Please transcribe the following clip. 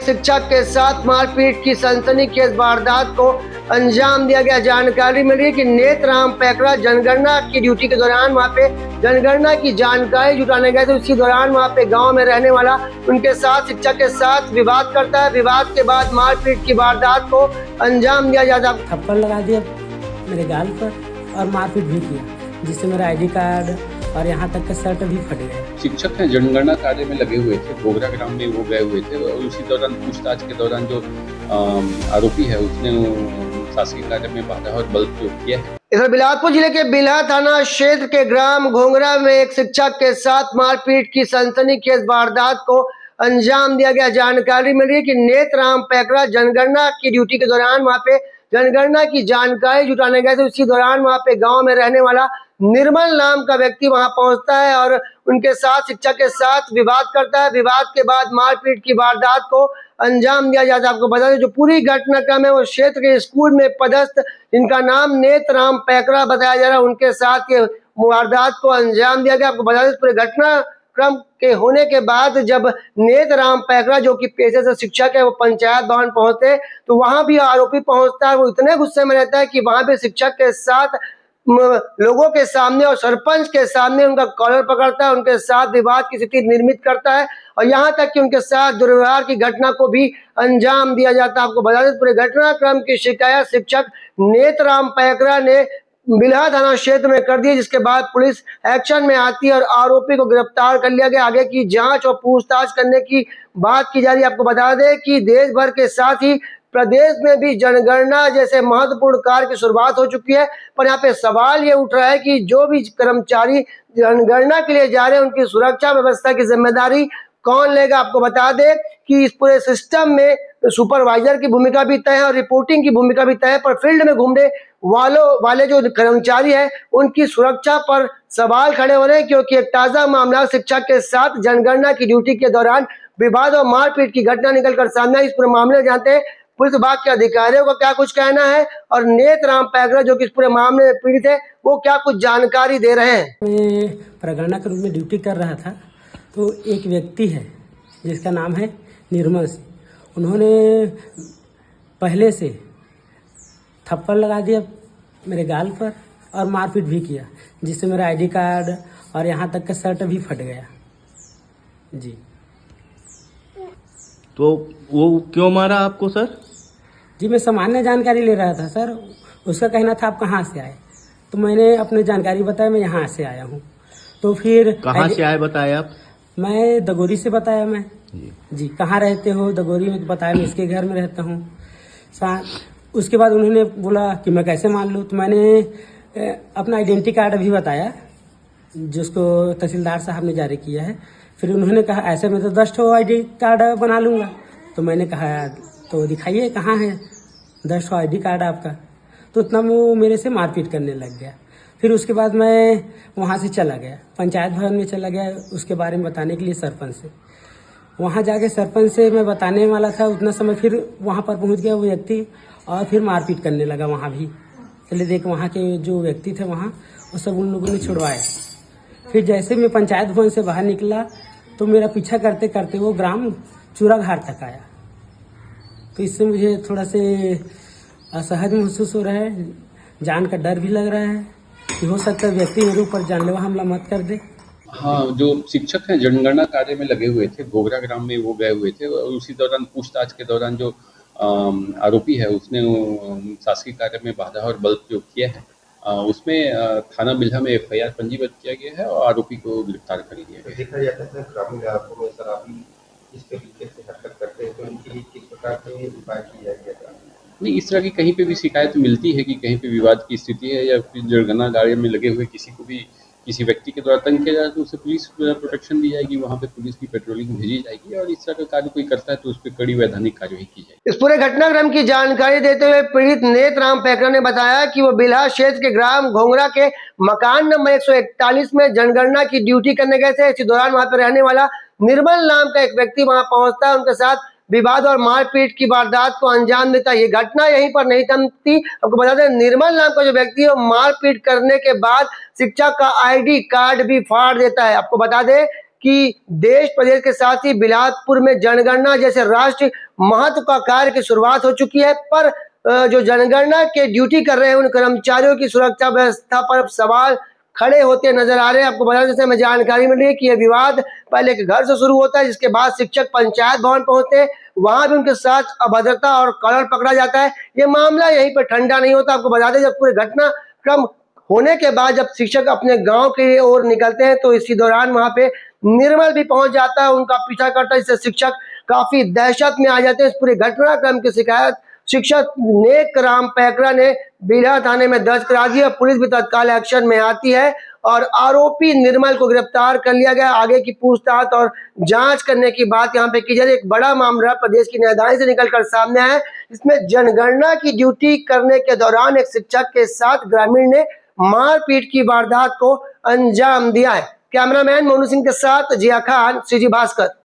शिक्षक के साथ मारपीट की सनसनीखेज वारदात को अंजाम दिया गया। जानकारी मिली है कि नेतराम पैकरा जनगणना की ड्यूटी के दौरान वहां पे जनगणना की जानकारी जुटाने गए थे। उसी दौरान वहां पे गांव में रहने वाला उनके साथ शिक्षक के साथ विवाद करता है। विवाद के बाद मारपीट की वारदात को अंजाम दिया जाता है। थप्पड़ लगा दिया मेरे गाल पर और मारपीट भी किया, जिससे मेरा आईडी कार्ड और यहाँ तक का शर्ट भी फट गया। शिक्षक हैं, जनगणना कार्य में लगे हुए थे, गोगरा ग्राम में वो गए हुए थे और उसी दौरान पूछताछ के दौरान जो आरोपी है उसने शासकीय कार्य में बाधा और बल प्रयोग किया है। इधर बिलासपुर जिले के बिल्हा थाना क्षेत्र के ग्राम घोंगरा में एक शिक्षक के साथ मारपीट की सनसनीखेज वारदात को अंजाम दिया गया। जानकारी मिली है कि नेतराम पैकरा जनगणना की ड्यूटी के दौरान वहां पे जनगणना की जानकारी जुटाने गए थे। उसी दौरान वहां पे गांव में रहने वाला निर्मल नाम का व्यक्ति वहां पहुंचता है और उनके साथ शिक्षक के साथ विवाद करता है। विवाद के बाद मारपीट की वारदात को अंजाम दिया जाता है। आपको बता दें जो पूरी घटनाक्रम है वो क्षेत्र के स्कूल में पदस्थ जिनका नाम नेतराम पैकरा बताया जा रहा है, उनके साथ ये वारदात को अंजाम दिया गया। आपको बता दें पूरे घटनाक्रम के होने के बाद जब नेतराम पैकरा जो कि पेशे से शिक्षक है वो पंचायत भवन पहुंचते तो वहां भी आरोपी पहुंचता है। वो इतने गुस्से में रहता है कि वहां पे शिक्षक के साथ लोगों के सामने और सरपंच के सामने उनका कॉलर पकड़ता है, उनके साथ विवाद की स्थिति निर्मित करता है और यहाँ तक कि उनके साथ दुर्व्यवहार की घटना को भी अंजाम दिया जाता है। आपको बता दें पूरे घटनाक्रम की शिकायत शिक्षक नेतराम पैकरा ने बिल्हा थाना क्षेत्र में कर दी, जिसके बाद पुलिस एक्शन में आती है और आरोपी को गिरफ्तार कर लिया गया। आगे की जांच और पूछताछ करने की बात की जा रही है। आपको बता दें कि देश भर के साथ ही प्रदेश में भी जनगणना जैसे महत्वपूर्ण कार्य की शुरुआत हो चुकी है, पर यहाँ पे सवाल ये उठ रहा है कि जो भी कर्मचारी जनगणना के लिए जा रहे हैं उनकी सुरक्षा व्यवस्था की जिम्मेदारी कौन लेगा। आपको बता दें कि इस पूरे सिस्टम में सुपरवाइजर की भूमिका भी तय है और रिपोर्टिंग की भूमिका भी तय है, पर फील्ड में घूमने वाले जो कर्मचारी हैं उनकी सुरक्षा पर सवाल खड़े हो रहे हैं, क्योंकि एक ताजा मामला शिक्षक के साथ जनगणना की ड्यूटी के दौरान विवाद और मारपीट की घटना निकलकर सामने आई। इस पूरे मामले जानते हैं पुलिस विभाग के अधिकारियों का क्या कुछ कहना है और नेतराम पैकरा जो कि इस पूरे मामले में पीड़ित है वो क्या कुछ जानकारी दे रहे हैं। मैं प्रगणना के रूप में ड्यूटी कर रहा था तो एक व्यक्ति है जिसका नाम है निर्मल सिंह, उन्होंने पहले से थप्पड़ लगा दिया मेरे गाल पर और मारपीट भी किया, जिससे मेरा आईडी कार्ड और यहाँ तक का शर्ट भी फट गया जी। तो वो क्यों मारा आपको सर? जी मैं सामान्य जानकारी ले रहा था सर, उसका कहना था आप कहाँ से आए, तो मैंने अपनी जानकारी बताया मैं यहाँ से आया हूँ। तो फिर कहाँ से आए बताया आप? मैं दगोरी से बताया मैं जी कहाँ रहते हो, दगोरी में बताया मैं इसके घर में रहता हूँ। उसके बाद उन्होंने बोला कि मैं कैसे मान लूँ, तो मैंने अपना आइडेंटिटी कार्ड भी बताया जिसको तहसीलदार साहब ने जारी किया है। फिर उन्होंने कहा ऐसे में तो 10 ठो आईडी कार्ड बना लूँगा, तो मैंने कहा तो दिखाइए कहाँ है 10 ठो आईडी कार्ड आपका। तो उतना वो मेरे से मारपीट करने लग गया। फिर उसके बाद मैं वहाँ से चला गया, पंचायत भवन में चला गया उसके बारे में बताने के लिए सरपंच से। वहाँ जाके सरपंच से मैं बताने वाला था, उतना समय फिर वहाँ पर पहुँच गया वो व्यक्ति और फिर मारपीट करने लगा वहाँ भी। चलिए देख वहाँ के जो व्यक्ति थे वहाँ वो सब उन लोगों ने छुड़वाए। फिर जैसे मैं पंचायत भवन से बाहर निकला तो मेरा पीछा करते करते वो ग्राम चूराघाट तक आया। तो इससे मुझे थोड़ा से असहज महसूस हो रहा है, जान का डर भी लग रहा है कि हो सकता है व्यक्ति मेरे ऊपर जानलेवा हमला मत कर दे। हाँ, जो शिक्षक हैं जनगणना कार्य में लगे हुए थे, गोगरा ग्राम में वो गए हुए थे और उसी दौरान पूछताछ के दौरान जो आरोपी है उसने शासकीय कार्य में बाधा और बल प्रयोग किया है। उसमें थाना बिल्हा में FIR पंजीबद्ध किया गया है और आरोपी को गिरफ्तार कर लिया गया है। देखा जाता है ग्रामीण इलाकों में शराबी इस तरीके से हरकत करते हैं, तो इनके लिए किस प्रकार के उपाय किए जाएंगे? नहीं, इस तरह की कहीं पे भी शिकायत मिलती है कि कहीं पे विवाद की स्थिति है या फिर जनगणना कार्य में लगे हुए किसी को भी किसी व्यक्ति के द्वारा तंग किया जाए तो उसे पुलिस प्रोटेक्शन दी जाएगी, वहाँ पे पुलिस की पेट्रोलिंग भेजी जाएगी और इस तरह का कार्य कोई करता है तो उस पर कड़ी वैधानिक कार्यवाही की जाएगी। इस पूरे घटनाक्रम की जानकारी देते हुए पीड़ित नेतराम पैकरा ने बताया कि वो बिल्हा क्षेत्र के ग्राम घोंगरा के मकान नंबर 141 में जनगणना की ड्यूटी करने गए थे। इसी दौरान वहां पर रहने वाला निर्मल नाम का एक व्यक्ति वहां पहुंचता है, उनके साथ विवाद और मारपीट की वारदात को अंजाम देता है। ये घटना यहीं पर नहीं थमती। आपको बता दें निर्मल नाम का जो व्यक्ति है मारपीट करने के बाद शिक्षक का आईडी कार्ड भी फाड़ देता है। आपको बता दें कि देश प्रदेश के साथ ही बिलासपुर में जनगणना जैसे राष्ट्रीय महत्व का कार्य की शुरुआत हो चुकी है, पर जो जनगणना के ड्यूटी कर रहे हैं उन कर्मचारियों की सुरक्षा व्यवस्था पर सवाल खड़े होते नजर आ रहे हैं। आपको बता दें, हमें जानकारी मिली है कि यह विवाद पहले के घर से शुरू होता है, जिसके बाद शिक्षक पंचायत भवन पहुंचते हैं, वहां भी उनके साथ अभद्रता और कलर पकड़ा जाता है। ये मामला यहीं पर ठंडा नहीं होता। आपको बता दें, जब पूरे घटनाक्रम होने के बाद जब शिक्षक अपने गांव की ओर निकलते हैं तो इसी दौरान वहां पे निर्मल भी पहुंच जाता है, उनका पीछा करता है, इससे शिक्षक काफी दहशत में आ जाते हैं। इस पूरे घटनाक्रम की शिकायत शिक्षक नेक राम पैकरा ने बिल्हा थाने में दर्ज करा दी है। पुलिस भी तत्काल एक्शन में आती है और आरोपी निर्मल को गिरफ्तार कर लिया गया। आगे की पूछताछ और जांच करने की बात यहाँ पे की जा रही है। एक बड़ा मामला प्रदेश की न्यायदानी से निकलकर सामने आया है, इसमें जनगणना की ड्यूटी करने के दौरान एक शिक्षक के साथ ग्रामीण ने मारपीट की वारदात को अंजाम दिया है। कैमरामैन मोनू सिंह के साथ जिया खान, सीजी भास्कर।